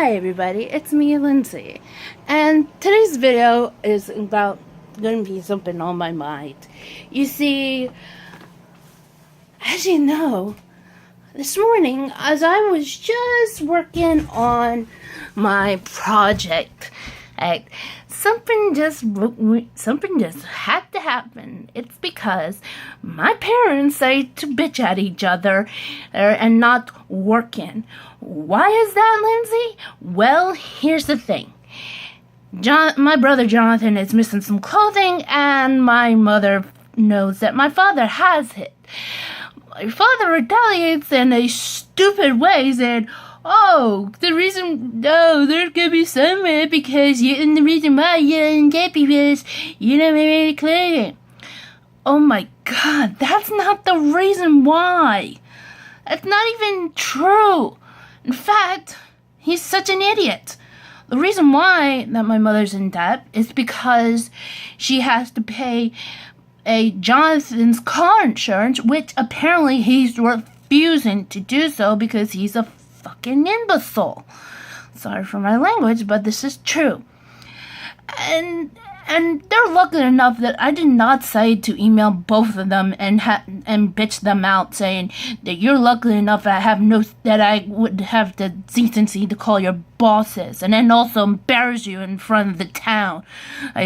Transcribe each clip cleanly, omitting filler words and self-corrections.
Hi everybody, it's me, Lindsie, and today's video is about going to be something on my mind. You see, as you know, this morning as I was just working on my project, something just had to happen. It's because my parents like to bitch at each other and not working. Why is that, Lindsie? Well, here's the thing. My brother Jonathan is missing some clothing, and my mother knows that my father has it. My father retaliates in a stupid way, saying, there's gonna be some because and the reason why you're in debt because you don't have any clothing. Oh my God, that's not the reason why. That's not even true. In fact, he's such an idiot. The reason why that my mother's in debt is because she has to pay Jonathan's car insurance, which apparently he's refusing to do so because he's a fucking imbecile. Sorry for my language, but this is true. And they're lucky enough that I did not decide to email both of them and bitch them out, saying that you're lucky enough that I would have the decency to call your bosses, and then also embarrass you in front of the town.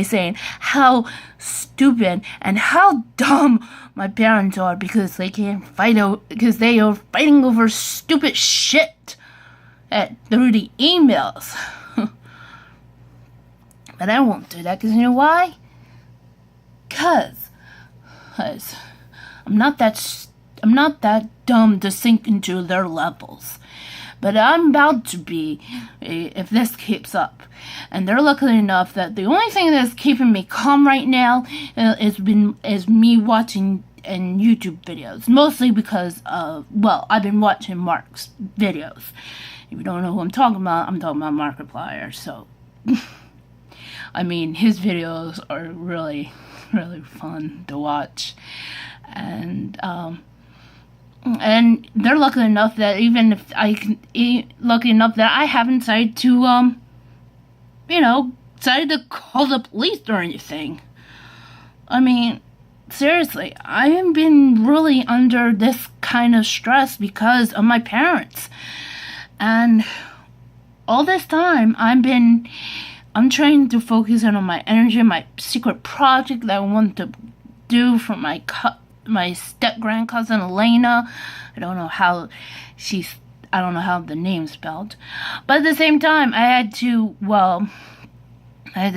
Saying how stupid and how dumb my parents are because they can't fight because they are fighting over stupid shit through the emails. But I won't do that, because you know why? Because I'm not that dumb to sink into their levels. But I'm about to be if this keeps up. And they're lucky enough that the only thing that's keeping me calm right now is me watching YouTube videos. Mostly because I've been watching Mark's videos. If you don't know who I'm talking about Markiplier. So I mean, his videos are really, really fun to watch, and they're lucky enough that I haven't decided to, decided to call the police or anything. I mean, seriously, I have been really under this kind of stress because of my parents, and all this time I'm trying to focus on my energy, my secret project that I want to do for my step-grandcousin Elena. I don't know how the name's spelled. But at the same time, I had to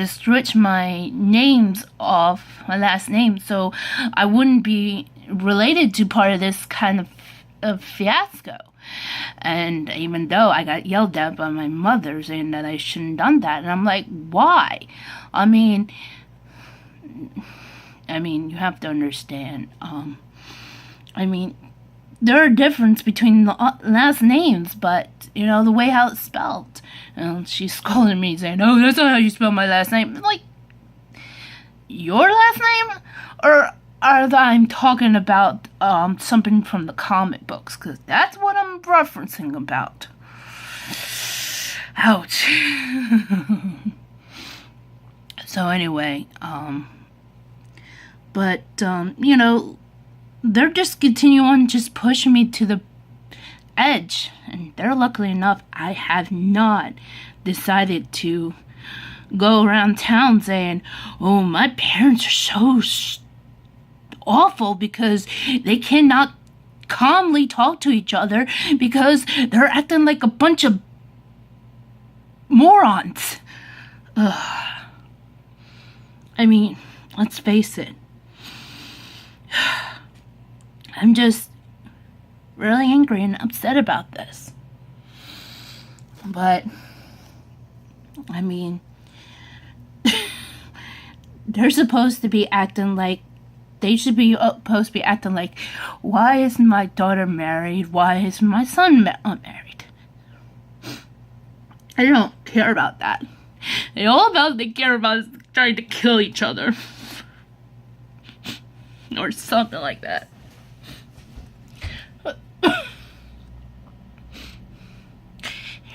switch my names off, my last name, so I wouldn't be related to part of this kind of fiasco. And even though I got yelled at by my mother saying that I shouldn't have done that, and I'm like, why? I mean, you have to understand. There are differences between the last names, but the way how it's spelled. And she's scolding me saying, "Oh, that's not how you spell my last name." I'm like, your last name, or I'm talking about something from the comic books, because that's what I'm referencing about. Ouch. So anyway, they're just continuing just pushing me to the edge, and they're luckily enough I have not decided to go around town saying, "Oh, my parents are so awful because they cannot calmly talk to each other because they're acting like a bunch of morons." Let's face it. I'm just really angry and upset about this. But they're supposed to be acting like why isn't my daughter married? Why isn't my son married? I don't care about that. They care about is trying to kill each other. Or something like that.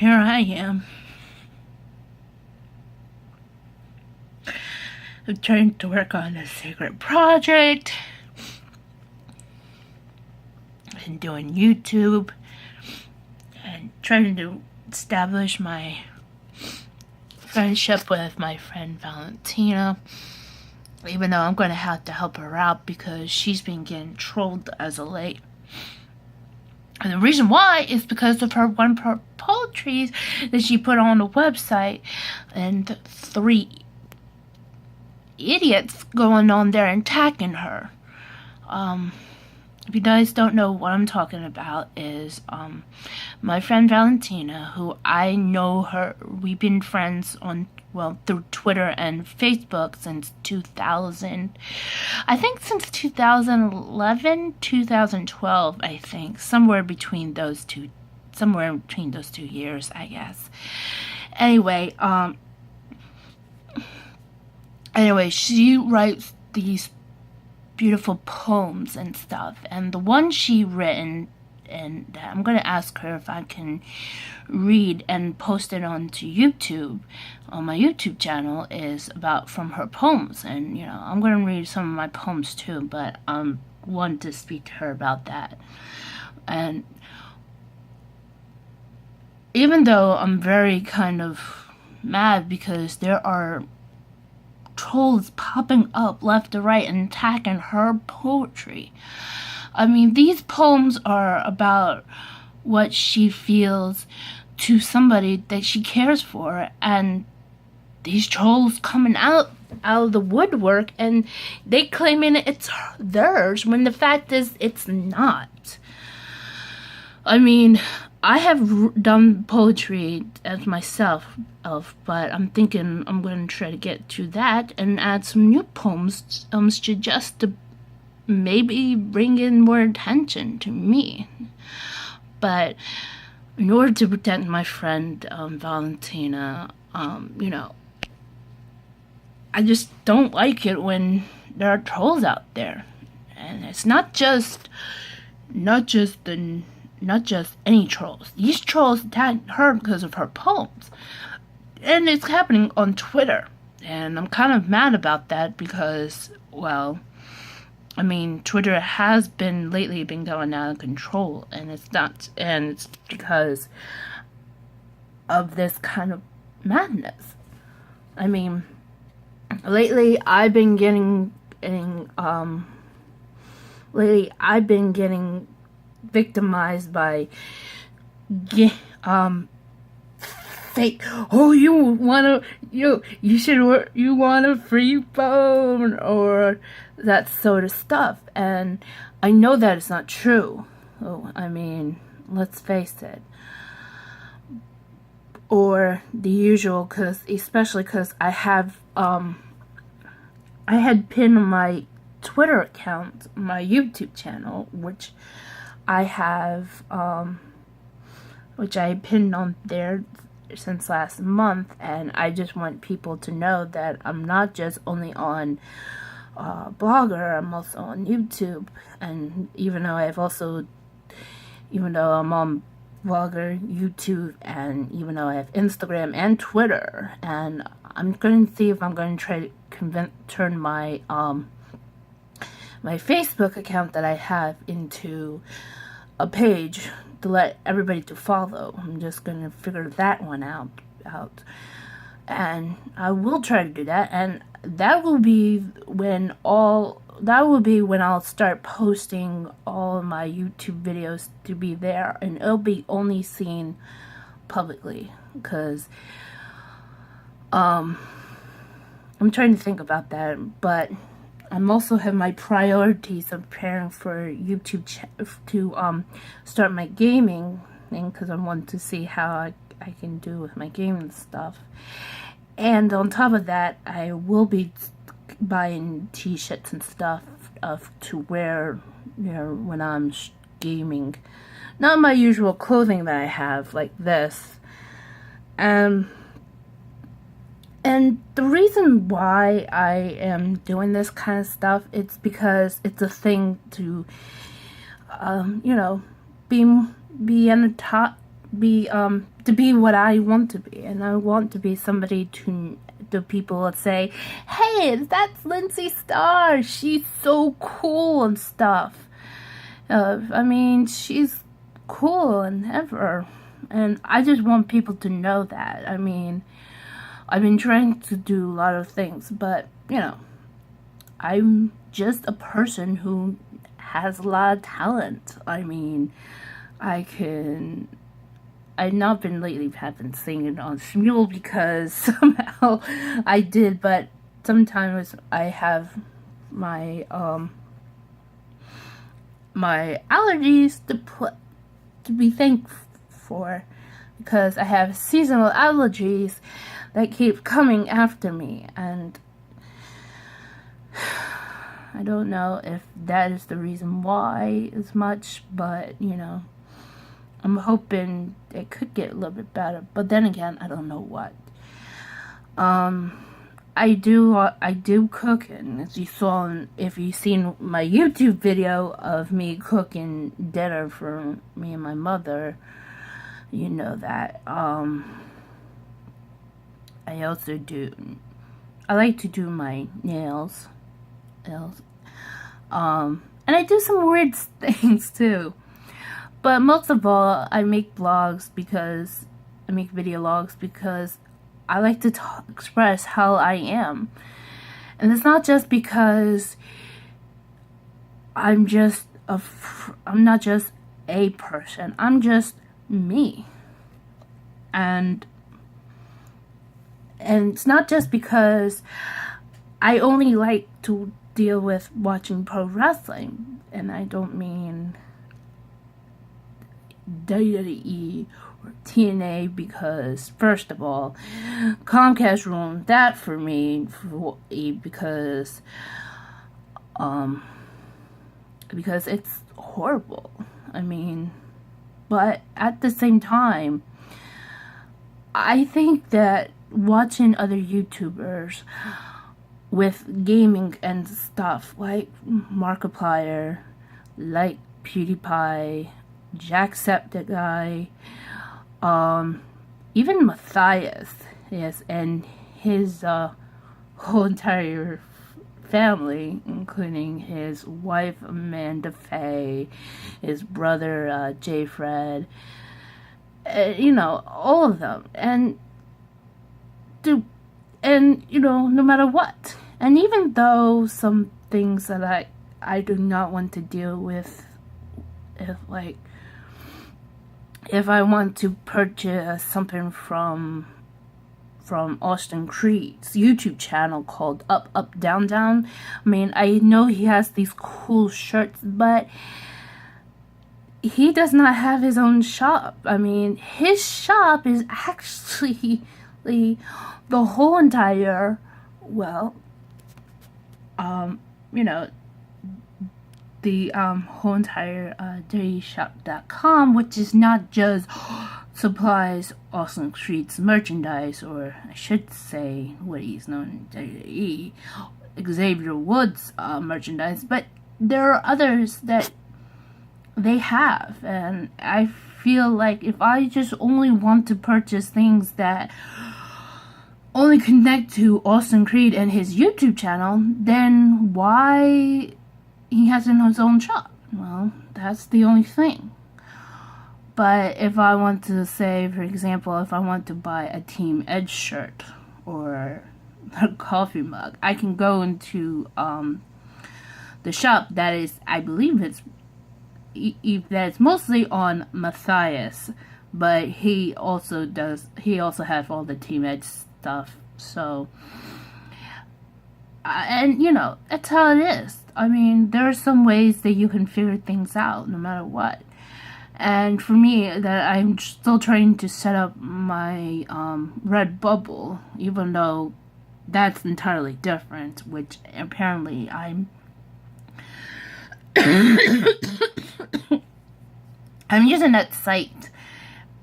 Here I am, I'm trying to work on a secret project and doing YouTube and trying to establish my friendship with my friend Valentina, even though I'm going to have to help her out because she's been getting trolled as of late. And the reason why is because of her poetry that she put on the website, and 3 idiots going on there and attacking her. If you guys don't know what I'm talking about, is my friend Valentina, who I know her, we've been friends on, well, through Twitter and Facebook since 2000, I think since 2011, 2012, I think, somewhere between those two years, I guess. Anyway, she writes these beautiful poems and stuff, and the one she written, and I'm gonna ask her if I can read and post it onto YouTube, on my YouTube channel, is about from her poems. And you know, I'm gonna read some of my poems too, but I want to speak to her about that. And even though I'm very kind of mad because there are trolls popping up left to right and attacking her poetry. I mean, these poems are about what she feels to somebody that she cares for, and these trolls coming out of the woodwork and they claiming it's theirs when the fact is it's not. I mean, I have done poetry as myself, but I'm thinking I'm going to try to get to that and add some new poems just to maybe bring in more attention to me. But in order to protect my friend Valentina, you know, I just don't like it when there are trolls out there. And it's not just any trolls. These trolls attacked her because of her poems. And it's happening on Twitter. And I'm kind of mad about that because, well, I mean, Twitter has been going out of control, and it's because of this kind of madness. I mean, lately I've been getting victimized by fake, oh, you want a free phone, or that sort of stuff. And I know that it's not true. Oh, I mean, let's face it. Or the usual, especially because I had pinned my Twitter account, my YouTube channel, which I pinned on there since last month, and I just want people to know that I'm not just only on Blogger, I'm also on YouTube. And even though I'm on Blogger, YouTube, and even though I have Instagram and Twitter, and I'm going to see if I'm going to try to turn my my Facebook account that I have into a page to let everybody to follow. I'm just going to figure that one out. And I will try to do that, and that will be when I'll start posting all of my YouTube videos to be there, and it'll be only seen publicly, because I'm trying to think about that. But I'm also have my priorities of preparing for YouTube to start my gaming thing, because I want to see how I can do with my gaming stuff. And on top of that, I will be buying t-shirts and stuff to wear, you know, when I'm gaming. Not my usual clothing that I have, like this. And the reason why I am doing this kind of stuff, it's because it's a thing to, you know, be on the top, to be what I want to be. And I want to be somebody to the people would say, hey, that's Lindsie Star, she's so cool and stuff. I mean, she's cool and ever, and I just want people to know that. I mean, I've been trying to do a lot of things, but, you know, I'm just a person who has a lot of talent. I mean, I've not been lately having singing on Smule because somehow I did, but sometimes I have my my allergies to be thankful for, because I have seasonal allergies that keep coming after me, and I don't know if that is the reason why as much, but you know, I'm hoping it could get a little bit better, but then again, I don't know what. I do cooking. As you saw, if you've seen my YouTube video of me cooking dinner for me and my mother, you know that. I also I like to do my nails. And I do some weird things too. But most of all, I make video logs because I like to express how I am. And it's not just because I'm not just a person. I'm just me. And it's not just because I only like to deal with watching pro wrestling. And I don't mean WWE or TNA, because first of all, Comcast ruined that for me because it's horrible. I mean, but at the same time, I think that watching other YouTubers with gaming and stuff like Markiplier, like PewDiePie, Jacksepticeye, even Matthias, yes, and his whole entire family, including his wife Amanda Faye, his brother J. Fred, you know, all of them, and you know, no matter what, and even though some things that I do not want to deal with, if I want to purchase something from Austin Creed's YouTube channel called Up Up Down Down, I mean, I know he has these cool shirts, but he does not have his own shop. I mean, his shop is actually the whole entire, well, you know, the whole entire dirtyshop.com, which is not just supplies Austin Creed's merchandise, or I should say what he's known as WWE, Xavier Woods merchandise, but there are others that they have, and I feel like if I just only want to purchase things that only connect to Austin Creed and his YouTube channel, then why he has in his own shop? Well, that's the only thing. But if I want to say, for example, if I want to buy a Team Edge shirt or a coffee mug, I can go into the shop that is, I believe that's mostly on Matthias, but he also has all the Team Edge stuff. So, and you know, that's how it is. I mean, there are some ways that you can figure things out no matter what. And for me, that I'm still trying to set up my Redbubble, even though that's entirely different, which apparently I'm I'm using that site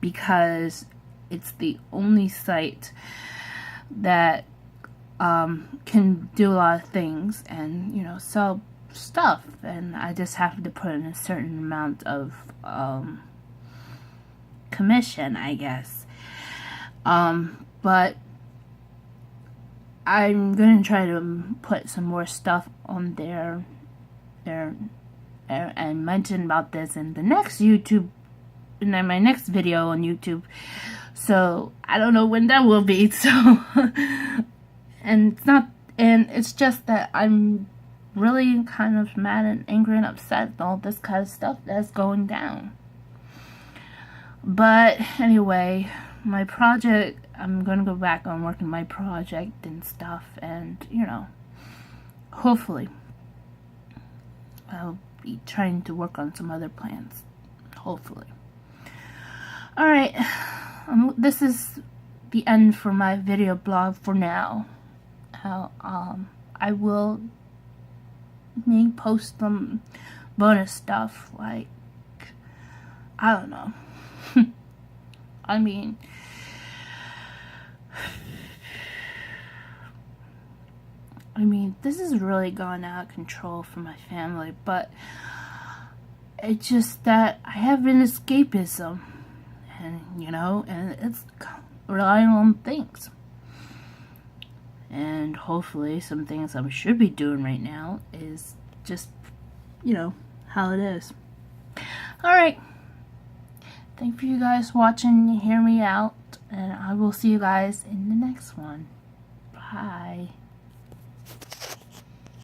because it's the only site that can do a lot of things and, you know, sell stuff, and I just have to put in a certain amount of commission, I guess. But I'm gonna try to put some more stuff on there and mention about this in the next YouTube, in my next video on YouTube. So I don't know when that will be. So and it's just that I'm really kind of mad and angry and upset with all this kind of stuff that's going down. But anyway, my project, I'm gonna go back on working my project and stuff, and you know, hopefully I'll be trying to work on some other plans, hopefully. Alright, this is the end for my video blog for now. I will post some bonus stuff, like, I don't know. I mean, this has really gone out of control for my family, but it's just that I have an escapism, and you know, and it's relying on things. And hopefully some things I should be doing right now is just, you know, how it is. Alright. Thank you guys for watching, hear me out, and I will see you guys in the next one. Bye.